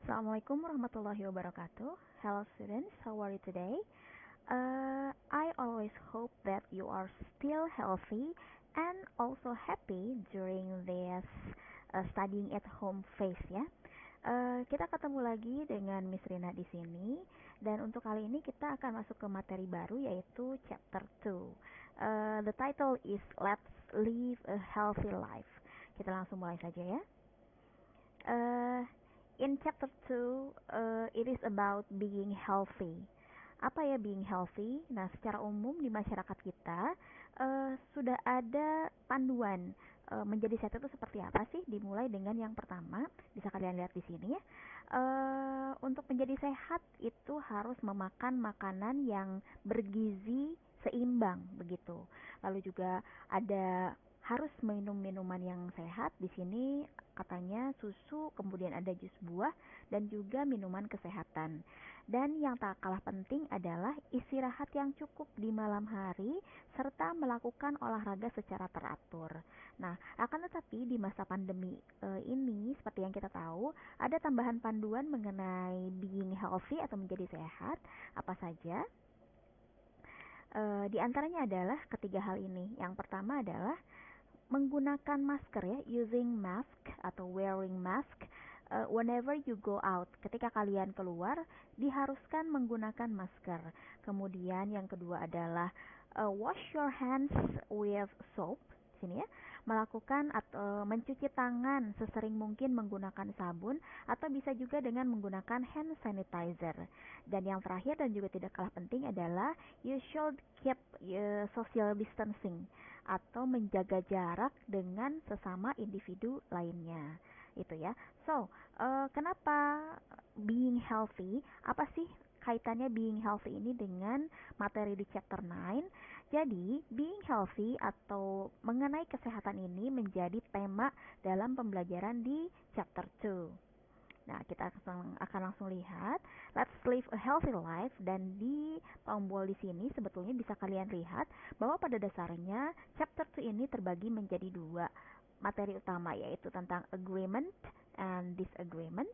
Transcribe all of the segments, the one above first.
Assalamualaikum warahmatullahi wabarakatuh. Hello students, how are you today? I always hope that you are still healthy and also happy during this studying at home phase ya. Kita ketemu lagi dengan Miss Rina di sini dan untuk kali ini kita akan masuk ke materi baru yaitu chapter 2. The title is Let's Live a Healthy Life. Kita langsung mulai saja ya. In chapter 2, it is about being healthy. Apa ya being healthy? Nah, secara umum di masyarakat kita sudah ada panduan menjadi sehat itu seperti apa sih? Dimulai dengan yang pertama, bisa kalian lihat di sini ya. Untuk menjadi sehat itu harus memakan makanan yang bergizi seimbang begitu. Lalu juga ada harus minum minuman yang sehat. Di sini katanya susu, kemudian ada jus buah dan juga minuman kesehatan. Dan yang tak kalah penting adalah istirahat yang cukup di malam hari serta melakukan olahraga secara teratur. Nah, akan tetapi di masa pandemi ini seperti yang kita tahu, ada tambahan panduan mengenai being healthy atau menjadi sehat. Apa saja? Di antaranya adalah ketiga hal ini. Yang pertama adalah menggunakan masker ya, using mask atau wearing mask whenever you go out. Ketika kalian keluar, diharuskan menggunakan masker. Kemudian yang kedua adalah wash your hands with soap. Sini ya, melakukan atau mencuci tangan sesering mungkin menggunakan sabun atau bisa juga dengan menggunakan hand sanitizer. Dan yang terakhir dan juga tidak kalah penting adalah you should keep social distancing atau menjaga jarak dengan sesama individu lainnya. Itu ya. So, kenapa being healthy? Apa sih kaitannya being healthy ini dengan materi di chapter 9? Jadi, being healthy atau mengenai kesehatan ini menjadi tema dalam pembelajaran di chapter 2. Nah, kita akan langsung lihat Let's Live a Healthy Life, dan di tombol di sini sebetulnya bisa kalian lihat bahwa pada dasarnya chapter 2 ini terbagi menjadi dua materi utama, yaitu tentang agreement and disagreement.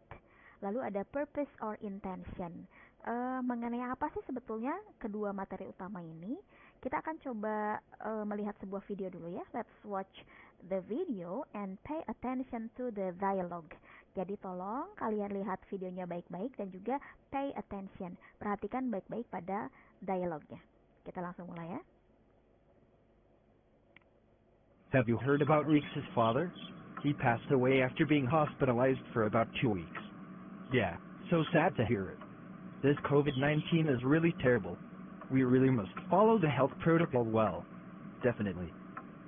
Lalu ada purpose or intention. Mengenai apa sih sebetulnya kedua materi utama ini? Kita akan coba melihat sebuah video dulu ya. Let's watch the video and pay attention to the dialogue. Jadi tolong kalian lihat videonya baik-baik dan juga pay attention. Perhatikan baik-baik pada dialognya. Kita langsung mulai ya. Have you heard about Reex's father? He passed away after being hospitalized for about 2 weeks. Yeah, so sad to hear it. This COVID-19 is really terrible. We really must follow the health protocol well. Definitely.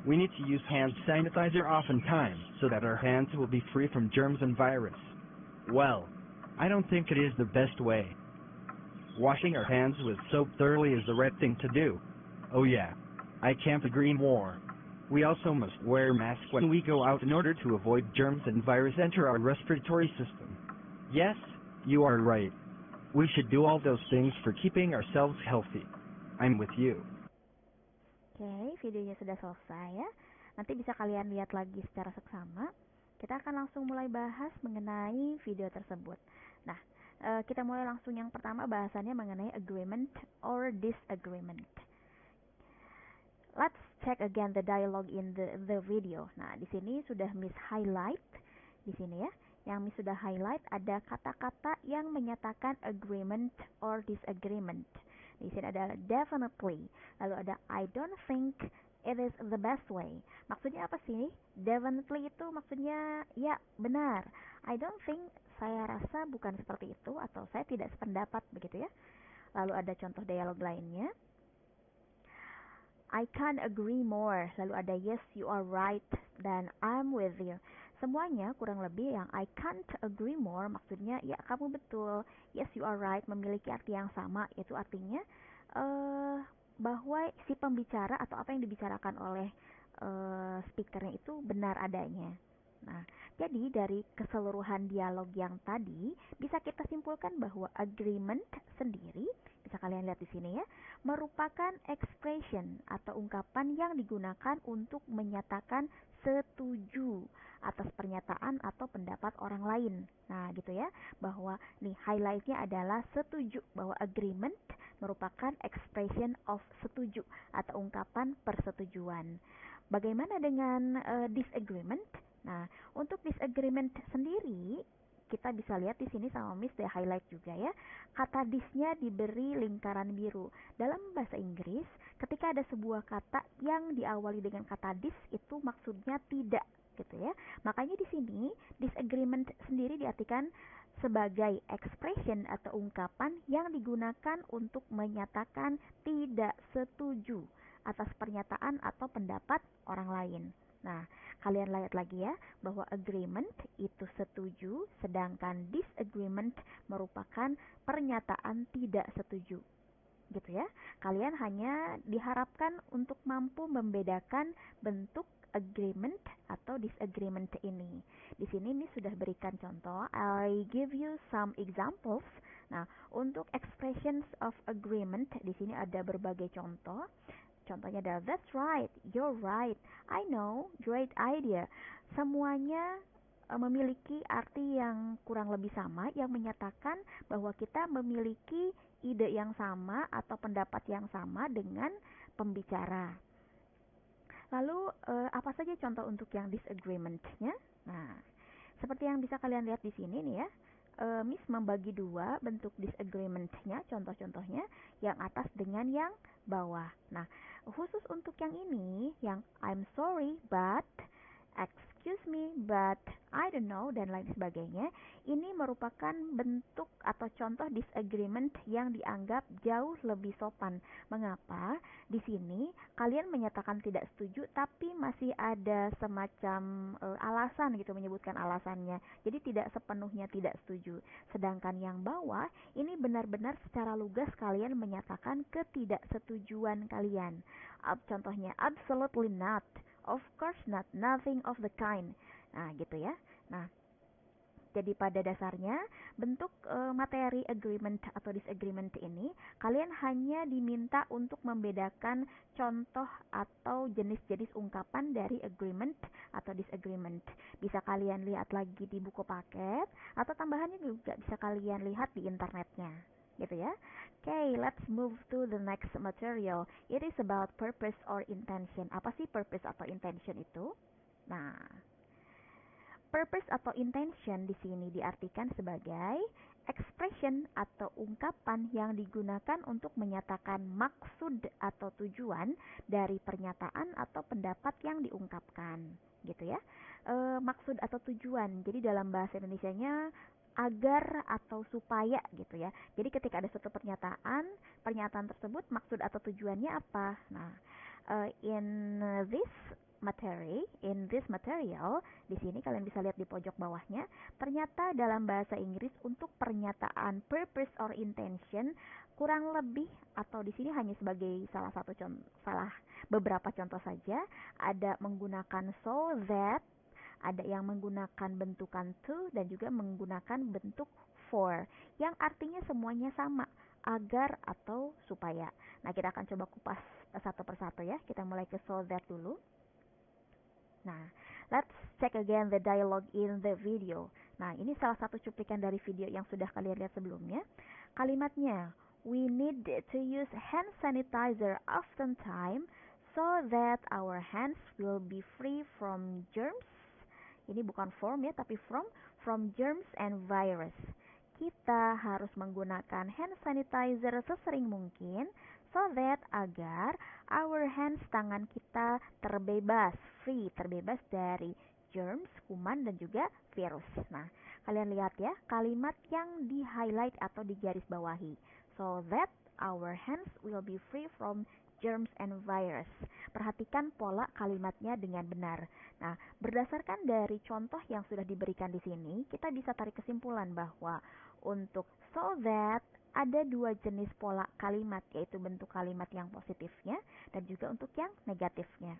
We need to use hand sanitizer oftentimes so that our hands will be free from germs and virus. Well, I don't think it is the best way. Washing our hands with soap thoroughly is the right thing to do. Oh yeah, I can't agree more. We also must wear masks when we go out in order to avoid germs and virus enter our respiratory system. Yes, you are right. We should do all those things for keeping ourselves healthy. I'm with you. Oke, videonya sudah selesai ya. Nanti bisa kalian lihat lagi secara seksama. Kita akan langsung mulai bahas mengenai video tersebut. Nah, kita mulai langsung yang pertama bahasannya mengenai agreement or disagreement. Let's check again the dialogue in the video. Nah, di sini sudah Miss highlight di sini ya. Yang Miss sudah highlight ada kata-kata yang menyatakan agreement or disagreement. Di sini ada definitely, lalu ada I don't think it is the best way. Maksudnya apa sih? Definitely itu maksudnya ya benar. I don't think, saya rasa bukan seperti itu atau saya tidak sependapat begitu ya. Lalu ada contoh dialog lainnya. I can't agree more. Lalu ada yes you are right dan I'm with you. Semuanya kurang lebih yang I can't agree more maksudnya ya kamu betul. Yes you are right memiliki arti yang sama, yaitu artinya bahwa si pembicara atau apa yang dibicarakan oleh speakernya itu benar adanya. Nah, jadi dari keseluruhan dialog yang tadi bisa kita simpulkan bahwa agreement sendiri, bisa kalian lihat di sini ya, merupakan expression atau ungkapan yang digunakan untuk menyatakan setuju atas pernyataan atau pendapat orang lain. Nah, gitu ya, bahwa nih highlightnya adalah setuju, bahwa agreement merupakan expression of setuju atau ungkapan persetujuan. Bagaimana dengan disagreement? Nah, untuk disagreement sendiri kita bisa lihat di sini sama Miss di highlight juga ya. Kata disnya diberi lingkaran biru. Dalam bahasa Inggris, ketika ada sebuah kata yang diawali dengan kata dis itu maksudnya tidak gitu ya. Makanya di sini disagreement sendiri diartikan sebagai expression atau ungkapan yang digunakan untuk menyatakan tidak setuju atas pernyataan atau pendapat orang lain. Nah, kalian lihat lagi ya, bahwa agreement itu setuju, sedangkan disagreement merupakan pernyataan tidak setuju. Gitu ya. Kalian hanya diharapkan untuk mampu membedakan bentuk agreement atau disagreement ini. Di sini Miss sudah berikan contoh. I give you some examples. Nah, untuk expressions of agreement di sini ada berbagai contoh. Contohnya adalah that's right, you're right, I know, great idea. Semuanya memiliki arti yang kurang lebih sama yang menyatakan bahwa kita memiliki ide yang sama atau pendapat yang sama dengan pembicara. Lalu apa saja contoh untuk yang disagreement-nya? Nah, seperti yang bisa kalian lihat di sini nih ya. Miss membagi dua bentuk disagreement-nya, contoh-contohnya, yang atas dengan yang bawah. Nah, khusus untuk yang ini, yang I'm sorry but, excuse me but, I don't know, dan lain sebagainya, ini merupakan bentuk atau contoh disagreement yang dianggap jauh lebih sopan. Mengapa? Di sini kalian menyatakan tidak setuju tapi masih ada semacam alasan gitu, menyebutkan alasannya. Jadi tidak sepenuhnya tidak setuju. Sedangkan yang bawah ini benar-benar secara lugas kalian menyatakan ketidaksetujuan kalian. Contohnya absolutely not, of course not, nothing of the kind. Nah, gitu ya. Nah, jadi pada dasarnya bentuk materi agreement atau disagreement ini kalian hanya diminta untuk membedakan contoh atau jenis-jenis ungkapan dari agreement atau disagreement. Bisa kalian lihat lagi di buku paket atau tambahannya juga bisa kalian lihat di internetnya. Gitu ya. Okay, let's move to the next material. It is about purpose or intention. Apa sih purpose atau intention itu? Nah, purpose atau intention di sini diartikan sebagai expression atau ungkapan yang digunakan untuk menyatakan maksud atau tujuan dari pernyataan atau pendapat yang diungkapkan, gitu ya. Maksud atau tujuan. Jadi dalam bahasa Indonesianya agar atau supaya gitu ya. Jadi ketika ada suatu pernyataan tersebut maksud atau tujuannya apa? Nah, in this material, di sini kalian bisa lihat di pojok bawahnya, ternyata dalam bahasa Inggris untuk pernyataan purpose or intention kurang lebih atau di sini hanya sebagai beberapa contoh saja, ada menggunakan so that, ada yang menggunakan bentukan to, dan juga menggunakan bentuk for, yang artinya semuanya sama, agar atau supaya. Nah, kita akan coba kupas satu persatu ya. Kita mulai ke so that dulu. Nah, let's check again the dialogue in the video. Nah, ini salah satu cuplikan dari video yang sudah kalian lihat sebelumnya. Kalimatnya, we need to use hand sanitizer oftentimes so that our hands will be free from germs. Ini bukan from ya, tapi from germs and virus. Kita harus menggunakan hand sanitizer sesering mungkin so that agar our hands, tangan kita terbebas dari germs, kuman dan juga virus. Nah, kalian lihat ya, kalimat yang di highlight atau digaris bawahi. So that our hands will be free from germs and virus. Perhatikan pola kalimatnya dengan benar. Nah, berdasarkan dari contoh yang sudah diberikan di sini, kita bisa tarik kesimpulan bahwa untuk so that ada dua jenis pola kalimat, yaitu bentuk kalimat yang positifnya dan juga untuk yang negatifnya.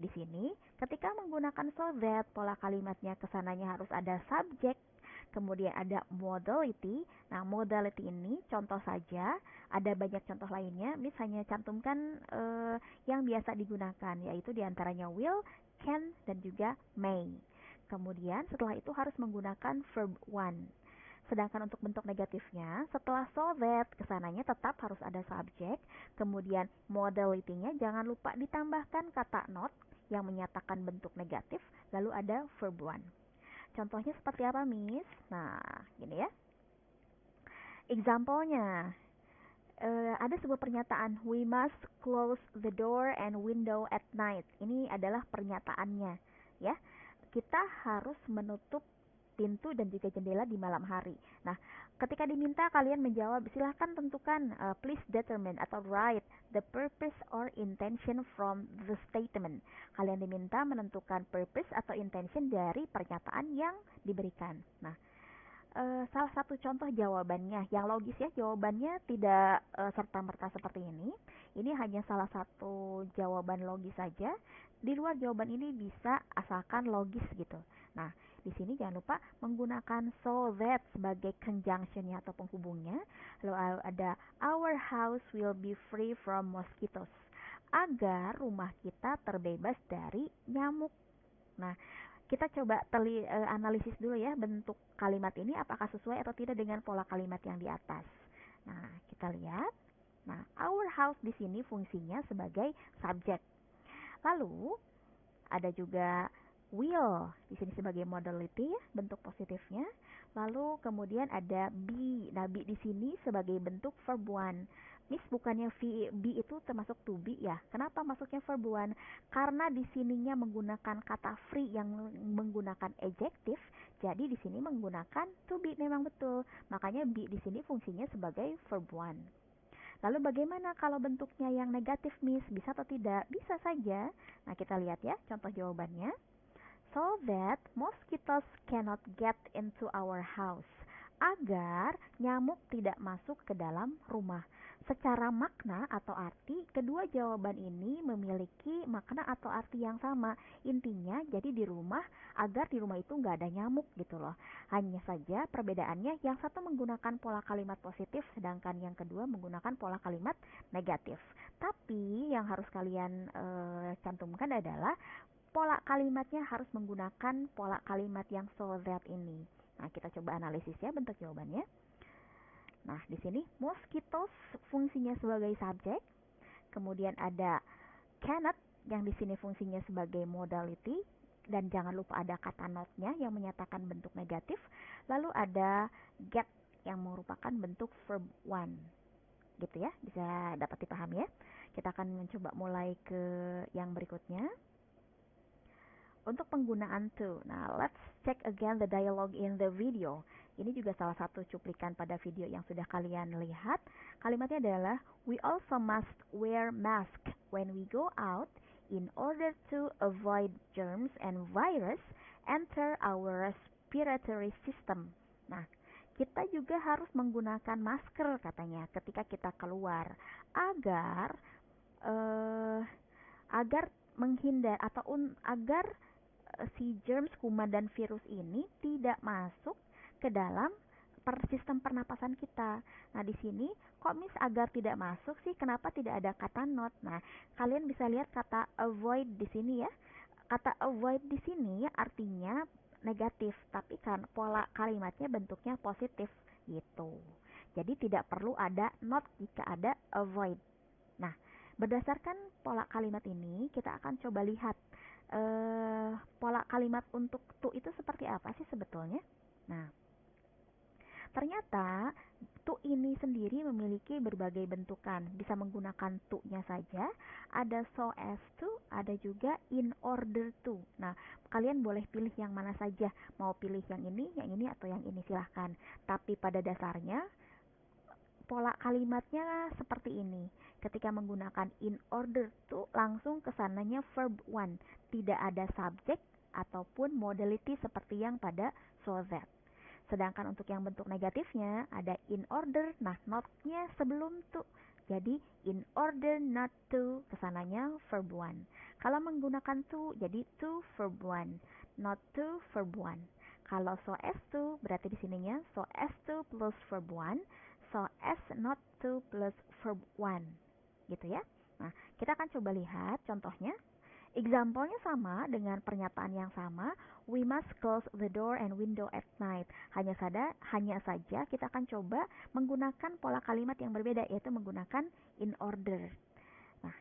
Di sini, ketika menggunakan so that, pola kalimatnya kesananya harus ada subjek, kemudian ada modality. Nah, modality ini contoh saja, ada banyak contoh lainnya. Miss hanya cantumkan yang biasa digunakan, yaitu diantaranya will, can, dan juga may. Kemudian setelah itu harus menggunakan verb one. Sedangkan untuk bentuk negatifnya, setelah so that, kesananya tetap harus ada subjek, kemudian modality-nya jangan lupa ditambahkan kata not yang menyatakan bentuk negatif, lalu ada verb one. Contohnya seperti apa, Miss? Nah, gini ya. Example-nya, ada sebuah pernyataan, we must close the door and window at night. Ini adalah pernyataannya, ya. Kita harus menutup pintu dan juga jendela di malam hari. Nah, ketika diminta kalian menjawab, silahkan tentukan, please determine atau write the purpose or intention from the statement. Kalian diminta menentukan purpose atau intention dari pernyataan yang diberikan. Nah, salah satu contoh jawabannya yang logis ya, jawabannya tidak serta-merta seperti ini. Ini hanya salah satu jawaban logis saja. Di luar jawaban ini bisa asalkan logis gitu. Nah, di sini jangan lupa menggunakan so that sebagai conjunctionnya atau penghubungnya. Lalu ada our house will be free from mosquitoes. Agar rumah kita terbebas dari nyamuk. Nah, kita coba analisis dulu ya bentuk kalimat ini apakah sesuai atau tidak dengan pola kalimat yang di atas. Nah, kita lihat. Nah, our house di sini fungsinya sebagai subjek. Lalu ada juga will di sini sebagai modality ya, bentuk positifnya. Lalu kemudian ada be. Nah, be di sini sebagai bentuk verb one. Miss, bukannya be itu termasuk to be ya? Kenapa masuknya verb one? Karena di sininya menggunakan kata free yang menggunakan adjective, jadi di sini menggunakan to be, memang betul. Makanya be di sini fungsinya sebagai verb one. Lalu bagaimana kalau bentuknya yang negatif, Miss? Bisa atau tidak? Bisa saja. Nah, kita lihat ya contoh jawabannya. So that mosquitoes cannot get into our house. Agar nyamuk tidak masuk ke dalam rumah. Secara makna atau arti, kedua jawaban ini memiliki makna atau arti yang sama. Intinya, jadi di rumah, agar di rumah itu nggak ada nyamuk gitu loh. Hanya saja perbedaannya, yang satu menggunakan pola kalimat positif, sedangkan yang kedua menggunakan pola kalimat negatif. Tapi yang harus kalian cantumkan adalah pola kalimatnya harus menggunakan pola kalimat yang so that ini. Nah, kita coba analisis ya bentuk jawabannya. Nah, di sini mosquitoes fungsinya sebagai subjek. Kemudian ada cannot yang di sini fungsinya sebagai modality, dan jangan lupa ada kata not-nya yang menyatakan bentuk negatif. Lalu ada get yang merupakan bentuk verb one. Gitu ya, bisa dapat dipahami ya. Kita akan mencoba mulai ke yang berikutnya. Untuk penggunaan to. Nah, let's check again the dialogue in the video. Ini juga salah satu cuplikan pada video yang sudah kalian lihat. Kalimatnya adalah, we also must wear mask when we go out in order to avoid germs and virus enter our respiratory system. Nah, kita juga harus menggunakan masker katanya ketika kita keluar agar menghindar atau agar si germs, kuman dan virus ini tidak masuk ke dalam sistem pernapasan kita. Nah, di sini kok Miss agar tidak masuk sih? Kenapa tidak ada kata not? Nah, kalian bisa lihat kata avoid di sini ya. Kata avoid di sini artinya negatif, tapi kan pola kalimatnya bentuknya positif gitu. Jadi tidak perlu ada not jika ada avoid. Nah, berdasarkan pola kalimat ini kita akan coba lihat pola kalimat untuk to itu seperti apa sih sebetulnya. Nah, ternyata to ini sendiri memiliki berbagai bentukan. Bisa menggunakan to-nya saja, ada so as to, ada juga in order to. Nah, kalian boleh pilih yang mana saja. Mau pilih yang ini atau yang ini silahkan. Tapi pada dasarnya pola kalimatnya seperti ini. Ketika menggunakan in order to, langsung kesananya verb one. Tidak ada subjek ataupun modality seperti yang pada so that. Sedangkan untuk yang bentuk negatifnya ada in order, nah not-nya sebelum to. Jadi in order not to, kesananya verb one. Kalau menggunakan to, jadi to verb one, not to verb one. Kalau so as to, berarti di sininya so as to plus verb one, so as not to plus verb one. Gitu ya. Nah, kita akan coba lihat contohnya. Example-nya sama dengan pernyataan yang sama. We must close the door and window at night. Hanya saja kita akan coba menggunakan pola kalimat yang berbeda, yaitu menggunakan in order. Nah,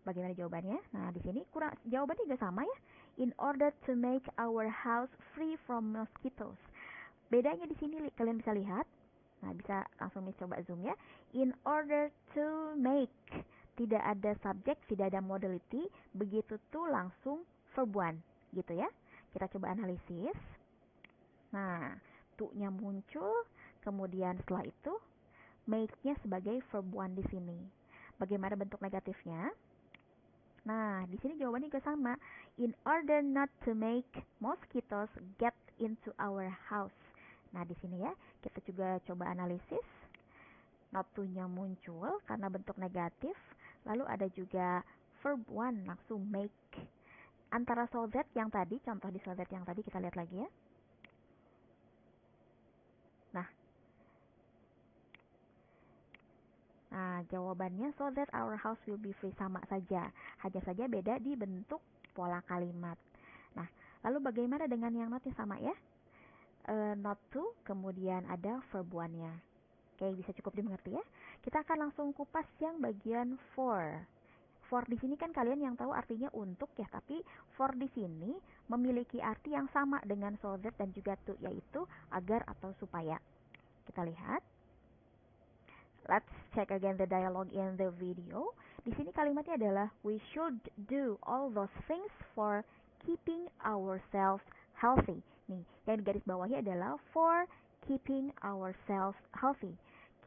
bagaimana jawabannya? Nah, di sini jawabannya juga sama ya. In order to make our house free from mosquitoes. Bedanya di sini kalian bisa lihat. Nah, bisa langsung coba zoom ya. In order to make. Tidak ada subjek, tidak ada modality. Begitu tuh langsung verb one. Gitu ya. Kita coba analisis. Nah, to-nya muncul. Kemudian setelah itu, make-nya sebagai verb one di sini. Bagaimana bentuk negatifnya? Nah, di sini jawabannya juga sama. In order not to make mosquitoes get into our house. Nah, di sini ya, kita juga coba analisis. Not to-nya muncul karena bentuk negatif. Lalu ada juga verb one langsung make. Antara so that yang tadi, contoh di so that yang tadi kita lihat lagi ya. Nah, jawabannya so that our house will be free, sama saja. Hanya saja beda di bentuk pola kalimat. Nah, lalu bagaimana dengan yang notnya sama ya? Not to, kemudian ada verb one-nya. Oke, bisa cukup dimengerti ya. Kita akan langsung kupas yang bagian for. For di sini kan kalian yang tahu artinya untuk ya, tapi for di sini memiliki arti yang sama dengan so that dan juga to, yaitu agar atau supaya. Kita lihat. Let's check again the dialogue in the video. Di sini kalimatnya adalah we should do all those things for keeping ourselves healthy. Nih, yang di garis bawahnya adalah for keeping ourselves healthy.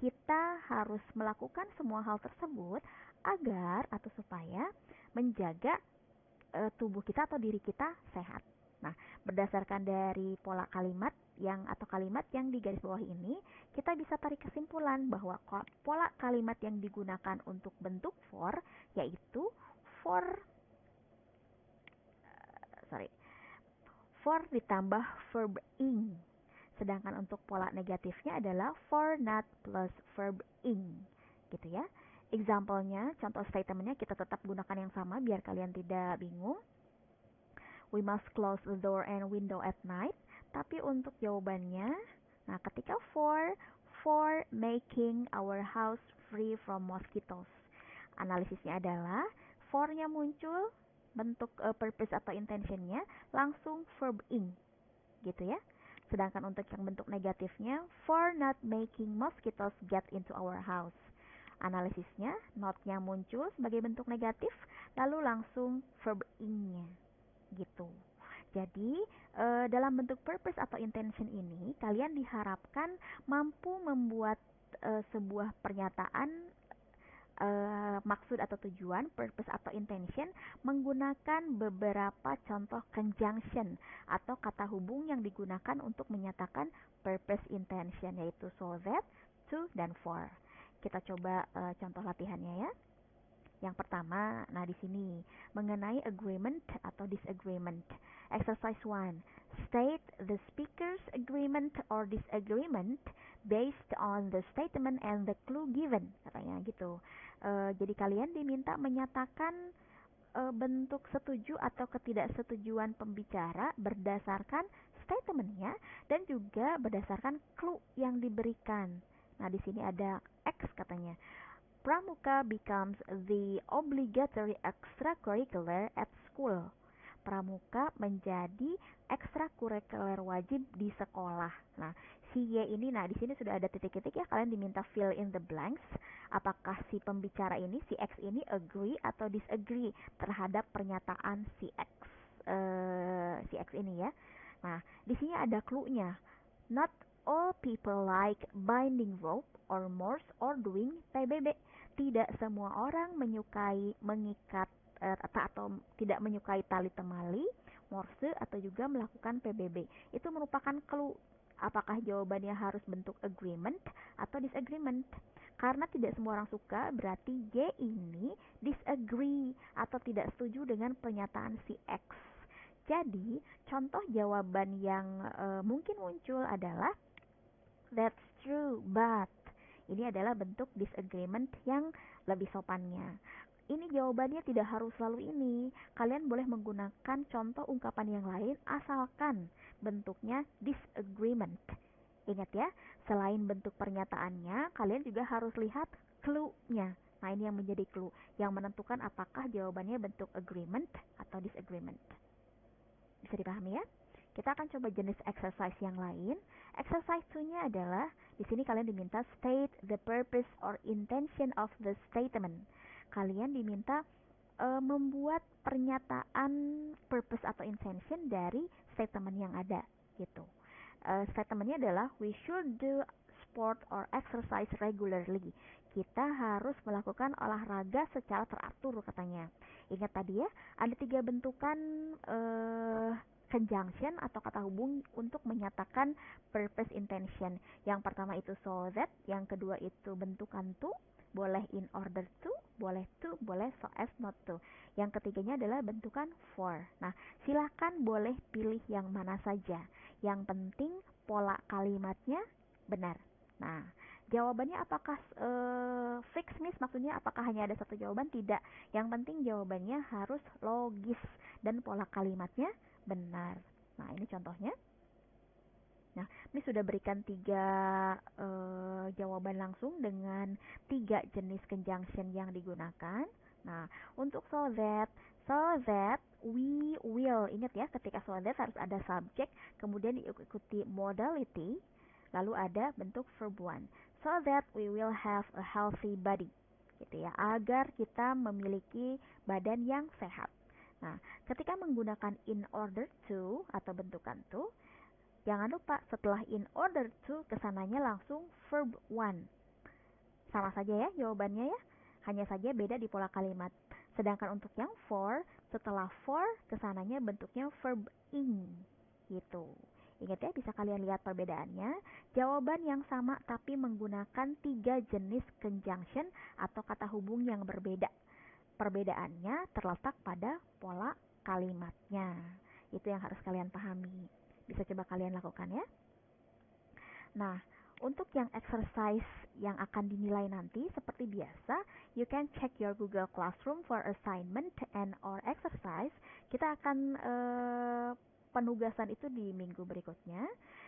Kita harus melakukan semua hal tersebut agar atau supaya menjaga tubuh kita atau diri kita sehat. Nah, berdasarkan dari pola kalimat atau kalimat yang di garis bawah ini, kita bisa tarik kesimpulan bahwa pola kalimat yang digunakan untuk bentuk for yaitu for ditambah verb ing. Sedangkan untuk pola negatifnya adalah for not plus verb ing. Gitu ya. Example-nya, contoh statement-nya kita tetap gunakan yang sama biar kalian tidak bingung. We must close the door and window at night. Tapi untuk jawabannya, nah ketika for making our house free from mosquitoes. Analisisnya adalah for-nya muncul, bentuk purpose atau intention-nya langsung verb ing. Gitu ya. Sedangkan untuk yang bentuk negatifnya, for not making mosquitoes get into our house. Analisisnya, not-nya muncul sebagai bentuk negatif, lalu langsung verb ing-nya. Gitu. Jadi, dalam bentuk purpose atau intention ini, kalian diharapkan mampu membuat sebuah pernyataan maksud atau tujuan, purpose atau intention menggunakan beberapa contoh conjunction atau kata hubung yang digunakan untuk menyatakan purpose intention, yaitu so that, to, dan for. Kita coba contoh latihannya ya. Yang pertama, nah di sini mengenai agreement atau disagreement. Exercise 1. State the speaker's agreement or disagreement based on the statement and the clue given, katanya gitu. Jadi kalian diminta menyatakan bentuk setuju atau ketidaksetujuan pembicara berdasarkan statementnya dan juga berdasarkan clue yang diberikan. Nah, di sini ada X katanya. Pramuka becomes the obligatory extracurricular at school. Pramuka menjadi ekstrakurikuler wajib di sekolah. Nah, si Y ini, nah di sini sudah ada titik-titik ya, kalian diminta fill in the blanks. Apakah si pembicara ini, si X ini agree atau disagree terhadap pernyataan si X ini ya. Nah, di sini ada clue-nya. Not all people like binding rope or Morse or doing PBB. Tidak semua orang menyukai mengikat atau tidak menyukai tali temali, Morse atau juga melakukan PBB. Itu merupakan clue. Apakah jawabannya harus bentuk agreement atau disagreement? Karena tidak semua orang suka, berarti Y ini disagree atau tidak setuju dengan pernyataan si X. Jadi, contoh jawaban yang mungkin muncul adalah that's true, but ini adalah bentuk disagreement yang lebih sopannya. ini jawabannya tidak harus selalu ini. Kalian boleh menggunakan contoh ungkapan yang lain asalkan bentuknya disagreement. Ingat ya, selain bentuk pernyataannya, kalian juga harus lihat clue-nya. Nah, ini yang menjadi clue, yang menentukan apakah jawabannya bentuk agreement atau disagreement. Bisa dipahami ya? Kita akan coba jenis exercise yang lain. Exercise 2-nya adalah, di sini kalian diminta state the purpose or intention of the statement. Kalian diminta membuat pernyataan purpose atau intention dari statement yang ada gitu. Statementnya adalah we should do sport or exercise regularly. Kita harus melakukan olahraga secara teratur katanya. Ingat tadi ya, ada 3 bentukan conjunction atau kata hubung untuk menyatakan purpose intention. Yang pertama itu so that, yang kedua itu bentukan to, boleh in order to, boleh so as not to. Yang ketiganya adalah bentukan for. Nah, silakan boleh pilih yang mana saja. Yang penting pola kalimatnya benar. Nah, jawabannya apakah fix miss? Maksudnya apakah hanya ada satu jawaban? Tidak. Yang penting jawabannya harus logis dan pola kalimatnya benar. Nah, ini contohnya. Nah, ini sudah berikan 3 jawaban langsung dengan 3 jenis conjunction yang digunakan. Nah, untuk so that we will. Ingat ya, ketika so that harus ada subject, kemudian diikuti modality, lalu ada bentuk verb 1. So that we will have a healthy body. Gitu ya, agar kita memiliki badan yang sehat. Nah, ketika menggunakan in order to atau bentukan to, jangan lupa setelah in order to kesananya langsung verb 1. Sama saja ya jawabannya ya, hanya saja beda di pola kalimat. Sedangkan untuk yang for, setelah for kesananya bentuknya verb ing gitu. Ingat ya, bisa kalian lihat perbedaannya. Jawaban yang sama tapi menggunakan 3 jenis conjunction atau kata hubung yang berbeda. Perbedaannya terletak pada pola kalimatnya. Itu yang harus kalian pahami. Bisa coba kalian lakukan ya. Nah, untuk yang exercise yang akan dinilai nanti, seperti biasa, you can check your Google Classroom for assignment and or exercise. Kita akan penugasan itu di minggu berikutnya.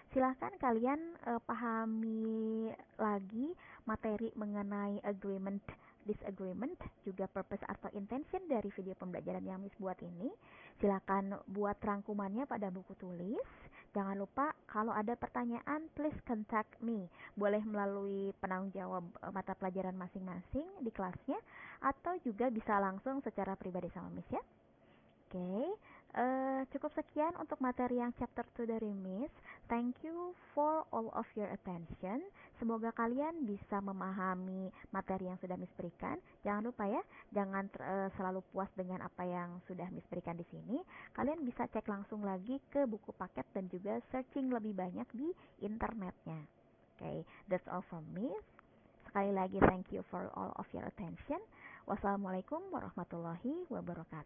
Silahkan kalian pahami lagi materi mengenai agreement, disagreement, juga purpose atau intention dari video pembelajaran yang Miss buat ini. Silakan buat rangkumannya pada buku tulis. Jangan lupa kalau ada pertanyaan, please contact me. Boleh melalui penanggung jawab mata pelajaran masing-masing di kelasnya, atau juga bisa langsung secara pribadi sama Miss ya. Oke, cukup sekian untuk materi yang chapter 2 dari Miss. Thank you for all of your attention. Semoga kalian bisa memahami materi yang sudah Miss berikan. Jangan lupa ya, jangan selalu puas dengan apa yang sudah Miss berikan di sini. Kalian bisa cek langsung lagi ke buku paket dan juga searching lebih banyak di internetnya. Oke, that's all from Miss. Sekali lagi thank you for all of your attention. Wassalamualaikum warahmatullahi wabarakatuh.